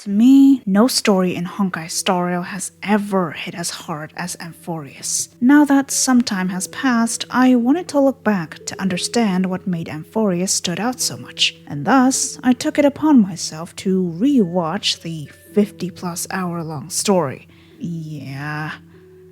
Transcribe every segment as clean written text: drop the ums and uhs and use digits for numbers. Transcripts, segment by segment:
To me, no story in Honkai Star Rail has ever hit as hard as Amphoreus. Now that some time has passed, I wanted to look back to understand what made Amphoreus stood out so much, and thus I took it upon myself to re-watch the 50 plus hour long story. Yeah.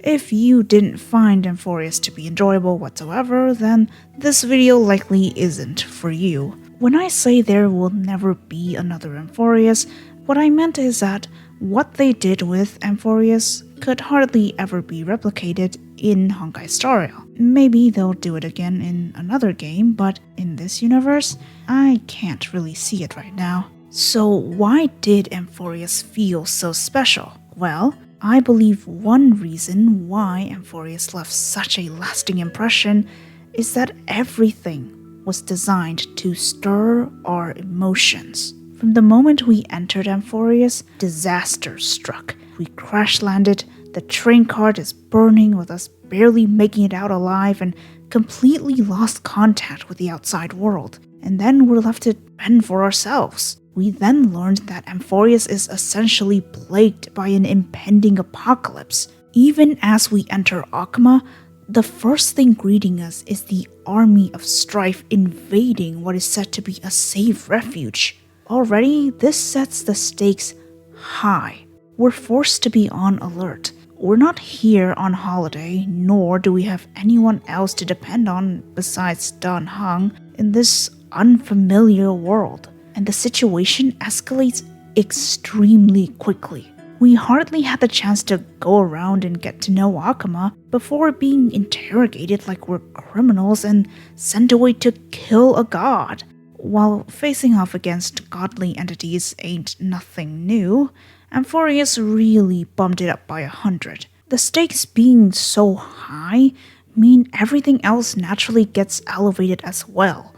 If you didn't find Amphoreus to be enjoyable whatsoever, then this video likely isn't for you. When I say there will never be another Amphoreus, what I meant is that what they did with Amphoreus could hardly ever be replicated in Honkai Star Rail. Maybe they'll do it again in another game, but in this universe, I can't really see it right now. So why did Amphoreus feel so special? Well, I believe one reason why Amphoreus left such a lasting impression is that everything was designed to stir our emotions. From the moment we entered Amphoreus, disaster struck. We crash-landed, the train cart is burning with us barely making it out alive and completely lost contact with the outside world. And then we're left to fend for ourselves. We then learned that Amphoreus is essentially plagued by an impending apocalypse. Even as we enter Akama, the first thing greeting us is the army of strife invading what is said to be a safe refuge. Already, this sets the stakes high. We're forced to be on alert. We're not here on holiday, nor do we have anyone else to depend on besides Dan Heng in this unfamiliar world, and the situation escalates extremely quickly. We hardly had the chance to go around and get to know Akama before being interrogated like we're criminals and sent away to kill a god. While facing off against godly entities ain't nothing new, Amphoreus really bumped it up by 100. The stakes being so high mean everything else naturally gets elevated as well,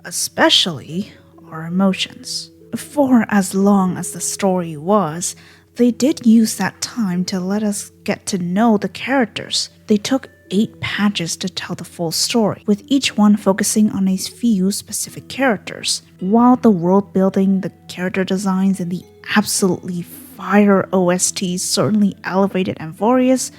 especially our emotions. For as long as the story was, they did use that time to let us get to know the characters. They took 8 patches to tell the full story, with each one focusing on a few specific characters. While the world building, the character designs, and the absolutely fire OSTs certainly elevated Amphoreus,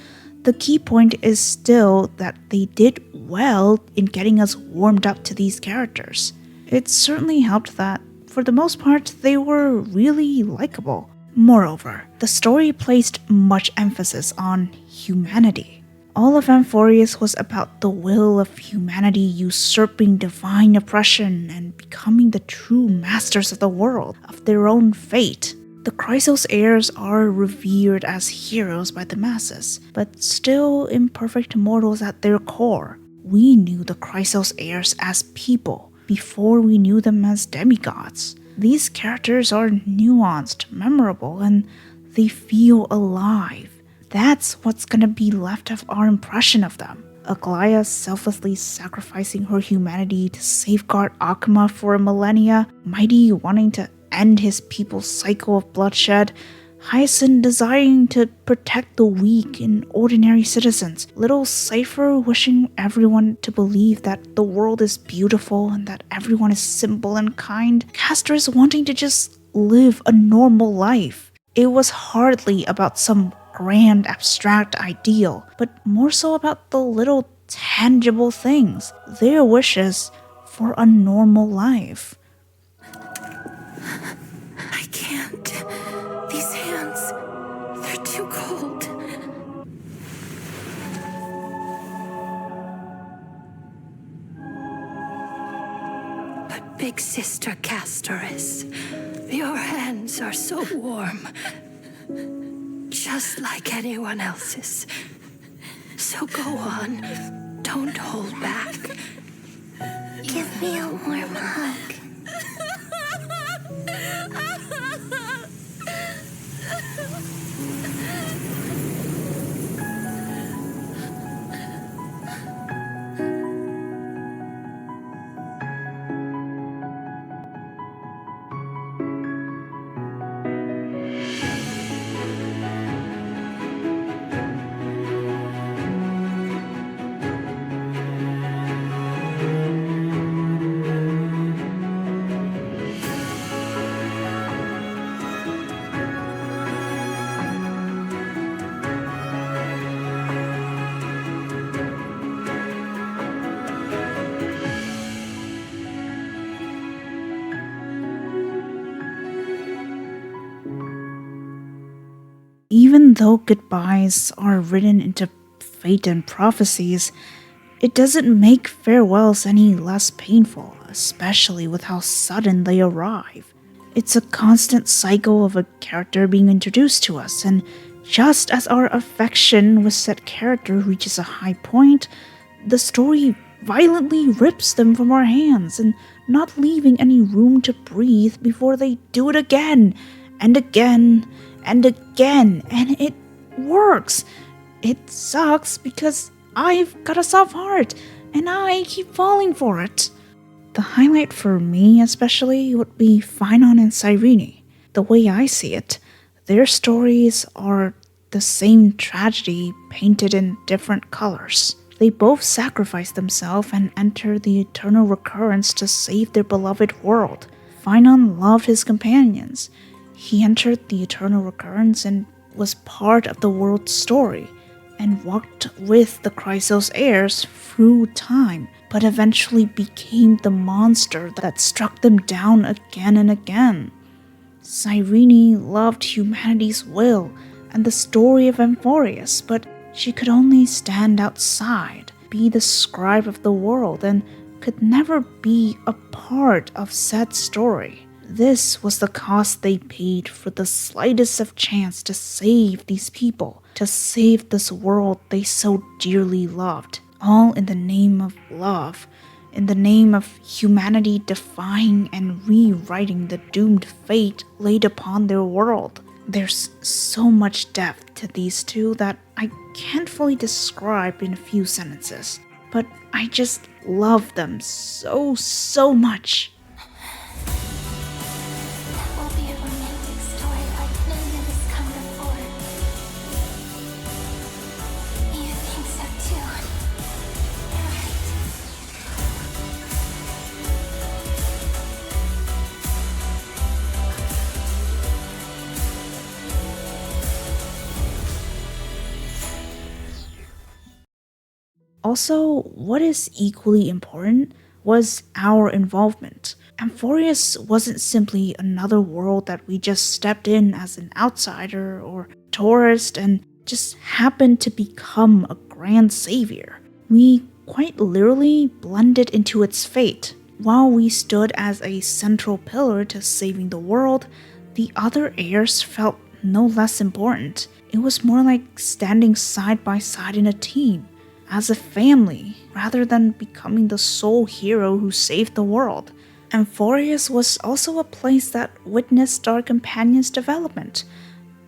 the key point is still that they did well in getting us warmed up to these characters. It certainly helped that, for the most part, they were really likable. Moreover, the story placed much emphasis on humanity. All of Amphoreus was about the will of humanity usurping divine oppression and becoming the true masters of the world, of their own fate. The Chrysos heirs are revered as heroes by the masses, but still imperfect mortals at their core. We knew the Chrysos heirs as people before we knew them as demigods. These characters are nuanced, memorable, and they feel alive. That's what's gonna be left of our impression of them. Aglaya selflessly sacrificing her humanity to safeguard Akama for millennia, Mighty wanting to end his people's cycle of bloodshed, Hyacinth desiring to protect the weak and ordinary citizens, Little Cypher wishing everyone to believe that the world is beautiful and that everyone is simple and kind, Castris wanting to just live a normal life. It was hardly about some grand abstract ideal, but more so about the little tangible things, their wishes for a normal life. I can't. These hands, they're too cold. But Big Sister Castoris, your hands are so warm. Just like anyone else's. So go on. Don't hold back. Give me a warm hug. Even though goodbyes are written into fate and prophecies, it doesn't make farewells any less painful, especially with how sudden they arrive. It's a constant cycle of a character being introduced to us, and just as our affection with said character reaches a high point, the story violently rips them from our hands and not leaving any room to breathe before they do it again and again and again. And it works. It sucks because I've got a soft heart and I keep falling for it. The highlight for me, especially, would be Phynon and Cyrene. The way I see it, their stories are the same tragedy painted in different colors. They both sacrifice themselves and enter the eternal recurrence to save their beloved world. Phynon loved his companions. He entered the eternal recurrence and was part of the world's story, and walked with the Chrysos heirs through time, but eventually became the monster that struck them down again and again. Cyrene loved humanity's will and the story of Amphoreus, but she could only stand outside, be the scribe of the world, and could never be a part of said story. This was the cost they paid for the slightest of chance to save these people, to save this world they so dearly loved, all in the name of love, in the name of humanity defying and rewriting the doomed fate laid upon their world. There's so much depth to these two that I can't fully describe in a few sentences, but I just love them so much. That will be a romantic story like none that has come before. You think so too? Also, what is equally important was our involvement. Amphoreus wasn't simply another world that we just stepped in as an outsider or tourist and just happened to become a grand savior. We quite literally blended into its fate. While we stood as a central pillar to saving the world, the other heirs felt no less important. It was more like standing side by side in a team, as a family, rather than becoming the sole hero who saved the world. Amphoreus was also a place that witnessed our companions' development.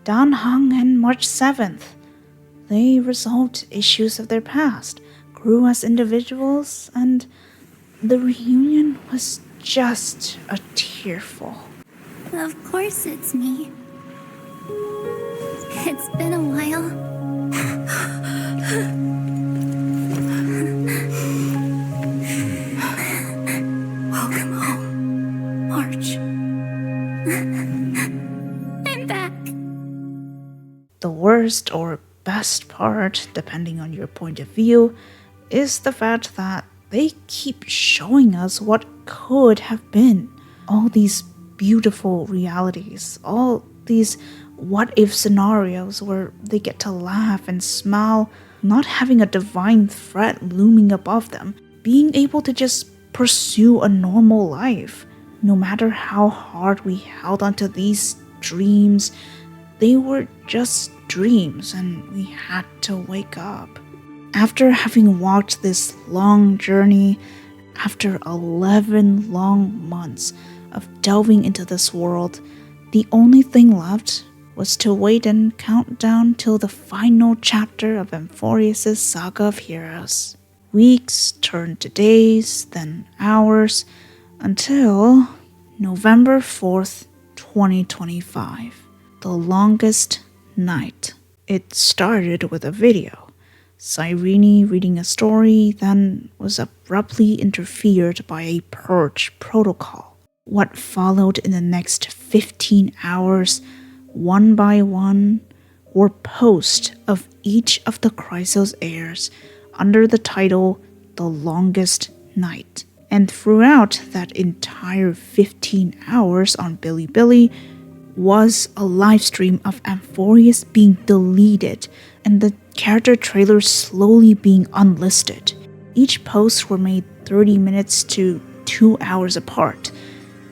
Dan Heng and March 7th. They resolved issues of their past, grew as individuals, and the reunion was just a tearful. Of course it's me. It's been a while. Welcome home, March. I'm back. The worst or best part, depending on your point of view, is the fact that they keep showing us what could have been. All these beautiful realities, all these what if scenarios where they get to laugh and smile, not having a divine threat looming above them, being able to just pursue a normal life. No matter how hard we held onto these dreams, they were just dreams and we had to wake up. After having walked this long journey, after 11 long months of delving into this world, the only thing left was to wait and count down till the final chapter of Amphoreus' saga of heroes. Weeks turned to days, then hours, until November 4th, 2025, the longest night. It started with a video. Cyrene reading a story, then was abruptly interfered by a purge protocol. What followed in the next 15 hours, one by one, were posts of each of the Chrysos heirs under the title The Longest Night. And throughout that entire 15 hours on Bilibili, was a live stream of Amphoreus being deleted and the character trailers slowly being unlisted. Each post were made 30 minutes to 2 hours apart,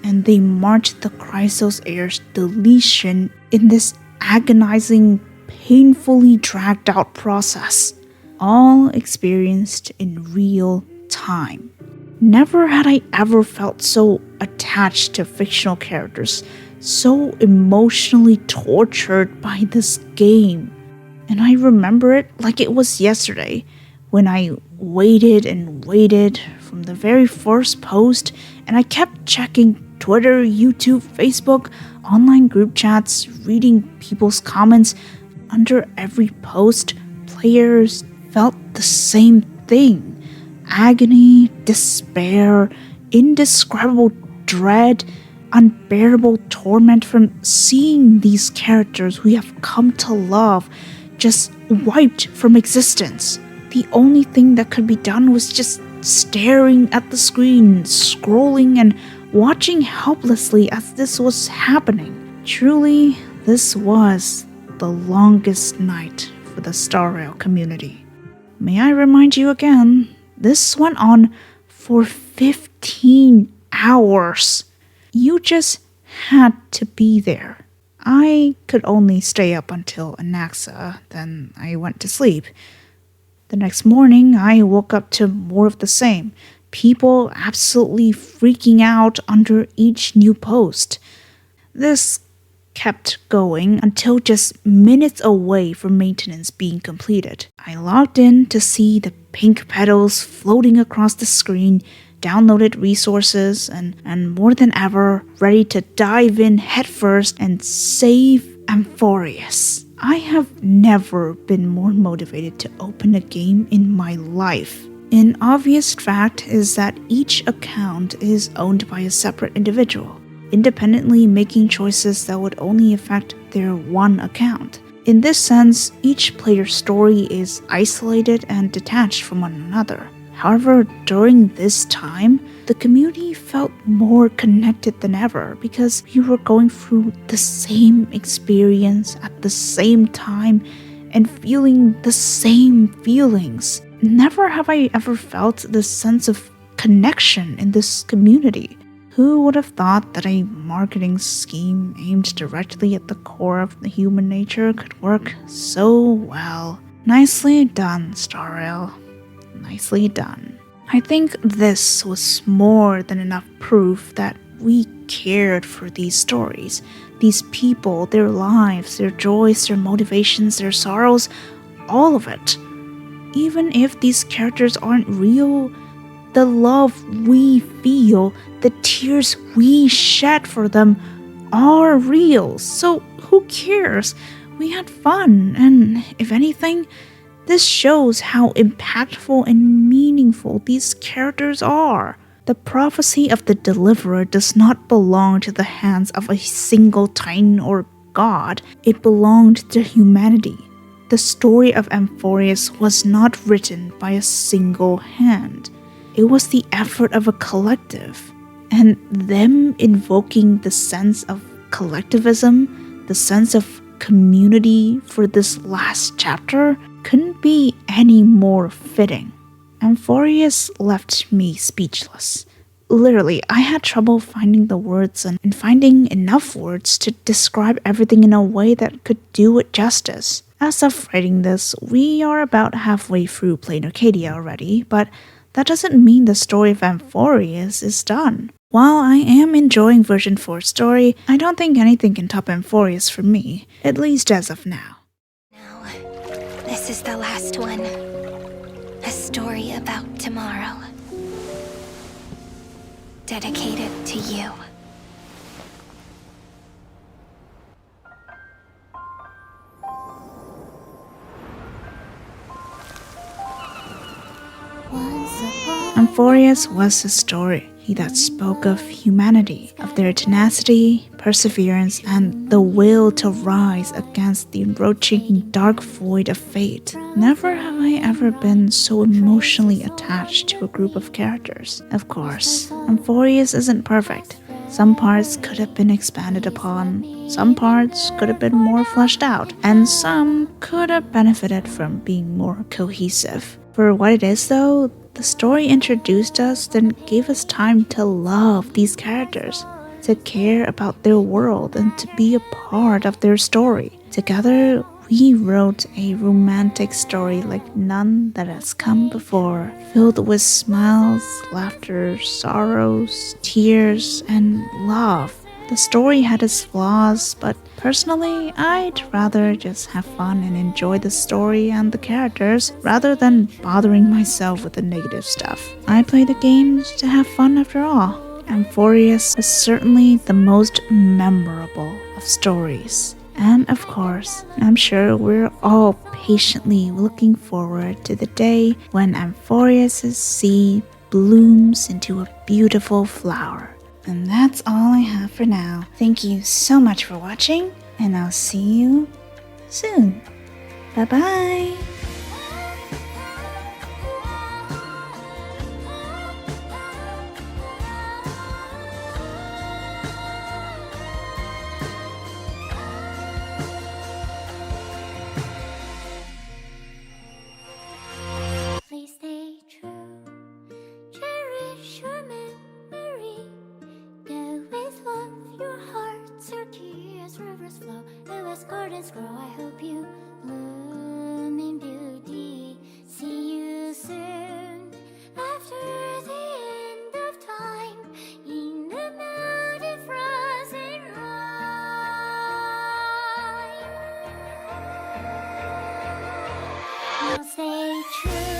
and they marched the Chrysos Heir's deletion in this agonizing, painfully dragged out process, all experienced in real time. Never had I ever felt so attached to fictional characters, so emotionally tortured by this game. And I remember it like it was yesterday, when I waited and waited from the very first post, and I kept checking Twitter, YouTube, Facebook, online group chats, reading people's comments. Under every post, players felt the same thing. Agony, despair, indescribable dread, unbearable torment from seeing these characters we have come to love just wiped from existence. The only thing that could be done was just staring at the screen, scrolling and watching helplessly as this was happening. Truly, this was the longest night for the Star Rail community. May I remind you again, this went on for 15 hours. You just had to be there. I could only stay up until Anaxa, then I went to sleep. The next morning, I woke up to more of the same. People absolutely freaking out under each new post. This kept going until just minutes away from maintenance being completed. I logged in to see the pink petals floating across the screen, downloaded resources, and more than ever, ready to dive in headfirst and save Amphoreus. I have never been more motivated to open a game in my life. An obvious fact is that each account is owned by a separate individual, independently making choices that would only affect their one account. In this sense, each player's story is isolated and detached from one another. However, during this time, the community felt more connected than ever because we were going through the same experience at the same time and feeling the same feelings. Never have I ever felt this sense of connection in this community. Who would have thought that a marketing scheme aimed directly at the core of the human nature could work so well? Nicely done, Star Rail. Nicely done. I think this was more than enough proof that we cared for these stories, these people, their lives, their joys, their motivations, their sorrows, all of it. Even if these characters aren't real, the love we feel, the tears we shed for them are real. So who cares? We had fun, and if anything, this shows how impactful and meaningful these characters are. The prophecy of the Deliverer does not belong to the hands of a single titan or god. It belonged to humanity. The story of Amphoreus was not written by a single hand. It was the effort of a collective. And them invoking the sense of collectivism, the sense of community for this last chapter, couldn't be any more fitting. Amphoreus left me speechless. Literally, I had trouble finding the words and finding enough words to describe everything in a way that could do it justice. As of writing this, we are about halfway through Plain Arcadia already, but that doesn't mean the story of Amphoreus is done. While I am enjoying version 4's story, I don't think anything can top Amphoreus for me, at least as of now. This is the last one. A story about tomorrow. Dedicated to you. Amphoreus was a story that spoke of humanity, of their tenacity, perseverance, and the will to rise against the encroaching dark void of fate. Never have I ever been so emotionally attached to a group of characters. Of course, Amphoreus isn't perfect. Some parts could have been expanded upon, some parts could have been more fleshed out, and some could have benefited from being more cohesive. For what it is, though, the story introduced us, then gave us time to love these characters, to care about their world, and to be a part of their story. Together, we wrote a romantic story like none that has come before, filled with smiles, laughter, sorrows, tears, and love. The story had its flaws, but personally, I'd rather just have fun and enjoy the story and the characters rather than bothering myself with the negative stuff. I play the games to have fun after all. Amphoreus was certainly the most memorable of stories. And of course, I'm sure we're all patiently looking forward to the day when Amphoreus' seed blooms into a beautiful flower. And that's all I have for now. Thank you so much for watching, and I'll see you soon. Bye bye. Please stay true. Cherish your memory. Go with love, your hearts are tears, rivers flow, and as gardens grow, I hope you bloom in beauty. See you soon after the end of time in the mountain frozen rime. Now stay true.